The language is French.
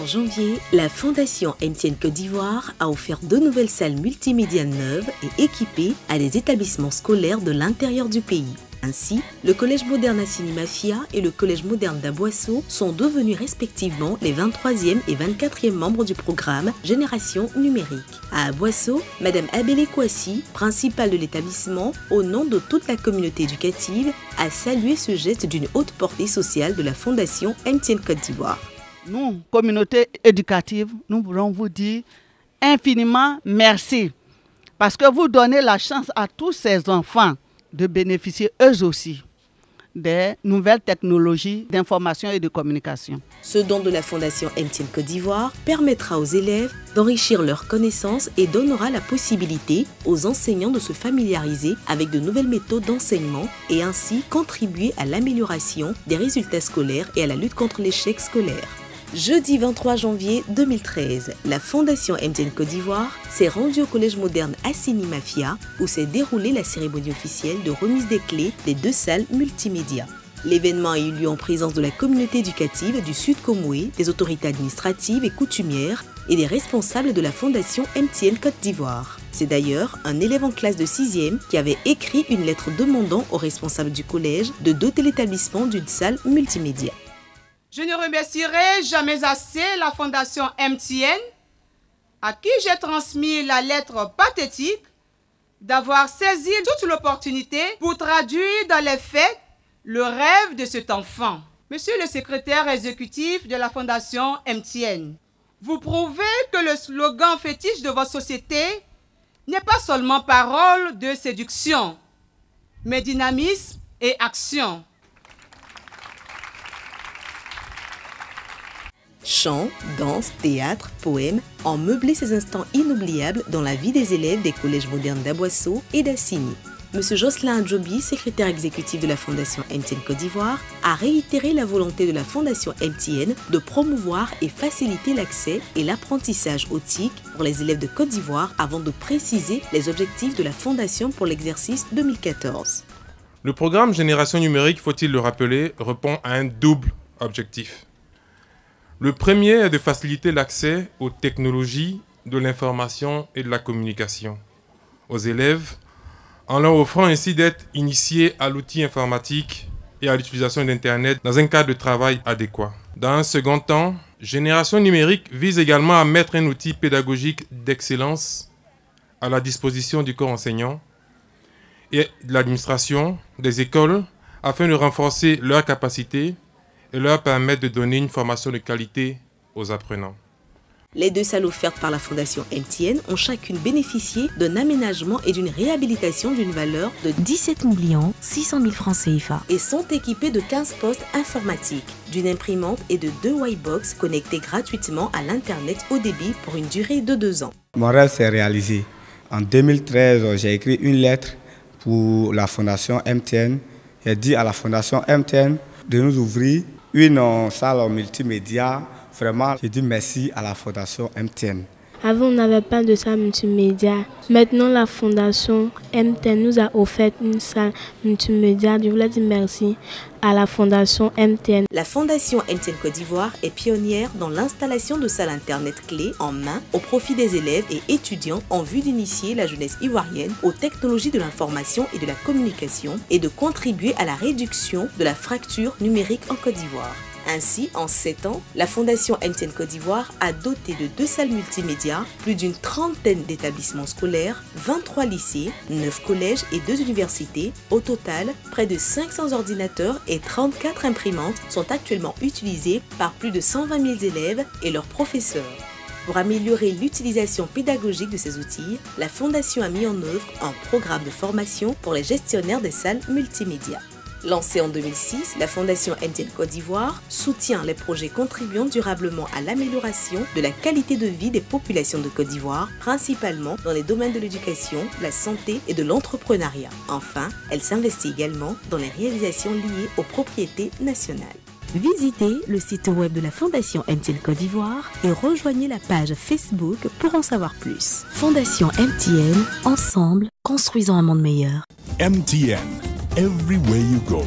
En janvier, la Fondation MTN Côte d'Ivoire a offert 2 nouvelles salles multimédia neuves et équipées à des établissements scolaires de l'intérieur du pays. Ainsi, le Collège moderne Assini Mafia et le Collège moderne d'Aboisseau sont devenus respectivement les 23e et 24e membres du programme Génération numérique. À Aboisseau, Madame Abele Kouassi, principale de l'établissement, au nom de toute la communauté éducative, a salué ce geste d'une haute portée sociale de la Fondation MTN Côte d'Ivoire. Nous, communauté éducative, nous voulons vous dire infiniment merci parce que vous donnez la chance à tous ces enfants de bénéficier eux aussi des nouvelles technologies d'information et de communication. Ce don de la Fondation MTN Côte d'Ivoire permettra aux élèves d'enrichir leurs connaissances et donnera la possibilité aux enseignants de se familiariser avec de nouvelles méthodes d'enseignement et ainsi contribuer à l'amélioration des résultats scolaires et à la lutte contre l'échec scolaire. Jeudi 23 janvier 2013, la Fondation MTN Côte d'Ivoire s'est rendue au Collège moderne Assini Mafia où s'est déroulée la cérémonie officielle de remise des clés des 2 salles multimédia. L'événement a eu lieu en présence de la communauté éducative du Sud Comoé, des autorités administratives et coutumières et des responsables de la Fondation MTN Côte d'Ivoire. C'est d'ailleurs un élève en classe de 6e qui avait écrit une lettre demandant aux responsables du collège de doter l'établissement d'une salle multimédia. Je ne remercierai jamais assez la Fondation MTN, à qui j'ai transmis la lettre pathétique, d'avoir saisi toute l'opportunité pour traduire dans les faits le rêve de cet enfant. Monsieur le secrétaire exécutif de la Fondation MTN, vous prouvez que le slogan fétiche de votre société n'est pas seulement parole de séduction, mais dynamisme et action. Chants, danse, théâtre, poèmes ont meublé ces instants inoubliables dans la vie des élèves des collèges modernes d'Aboisseau et d'Assini. Monsieur Jocelyn Adjobi, secrétaire exécutif de la Fondation MTN Côte d'Ivoire, a réitéré la volonté de la Fondation MTN de promouvoir et faciliter l'accès et l'apprentissage au TIC pour les élèves de Côte d'Ivoire avant de préciser les objectifs de la Fondation pour l'exercice 2014. Le programme Génération numérique, faut-il le rappeler, répond à un double objectif. Le premier est de faciliter l'accès aux technologies de l'information et de la communication aux élèves, en leur offrant ainsi d'être initiés à l'outil informatique et à l'utilisation d'Internet dans un cadre de travail adéquat. Dans un second temps, Génération numérique vise également à mettre un outil pédagogique d'excellence à la disposition du corps enseignant et de l'administration des écoles afin de renforcer leurs capacités et leur permettre de donner une formation de qualité aux apprenants. Les 2 salles offertes par la Fondation MTN ont chacune bénéficié d'un aménagement et d'une réhabilitation d'une valeur de 17 600 000 francs CFA et sont équipées de 15 postes informatiques, d'une imprimante et de 2 whitebox connectés gratuitement à l'Internet haut débit pour une durée de 2 ans. Mon rêve s'est réalisé. En 2013, j'ai écrit une lettre pour la Fondation MTN. J'ai dit à la Fondation MTN de nous ouvrir une salle multimédia. Vraiment, je dis merci à la Fondation MTN. Avant, on n'avait pas de salle multimédia. Maintenant, la Fondation MTN nous a offert une salle multimédia. Je voulais dire merci à la Fondation MTN. La Fondation MTN Côte d'Ivoire est pionnière dans l'installation de salles Internet clés en main au profit des élèves et étudiants en vue d'initier la jeunesse ivoirienne aux technologies de l'information et de la communication et de contribuer à la réduction de la fracture numérique en Côte d'Ivoire. Ainsi, en 7 ans, la Fondation MTN Côte d'Ivoire a doté de 2 salles multimédia, plus d'une trentaine d'établissements scolaires, 23 lycées, 9 collèges et 2 universités. Au total, près de 500 ordinateurs et 34 imprimantes sont actuellement utilisés par plus de 120 000 élèves et leurs professeurs. Pour améliorer l'utilisation pédagogique de ces outils, la Fondation a mis en œuvre un programme de formation pour les gestionnaires des salles multimédia. Lancée en 2006, la Fondation MTN Côte d'Ivoire soutient les projets contribuant durablement à l'amélioration de la qualité de vie des populations de Côte d'Ivoire, principalement dans les domaines de l'éducation, la santé et de l'entrepreneuriat. Enfin, elle s'investit également dans les réalisations liées aux propriétés nationales. Visitez le site web de la Fondation MTN Côte d'Ivoire et rejoignez la page Facebook pour en savoir plus. Fondation MTN, ensemble, construisons un monde meilleur. MTN, everywhere you go.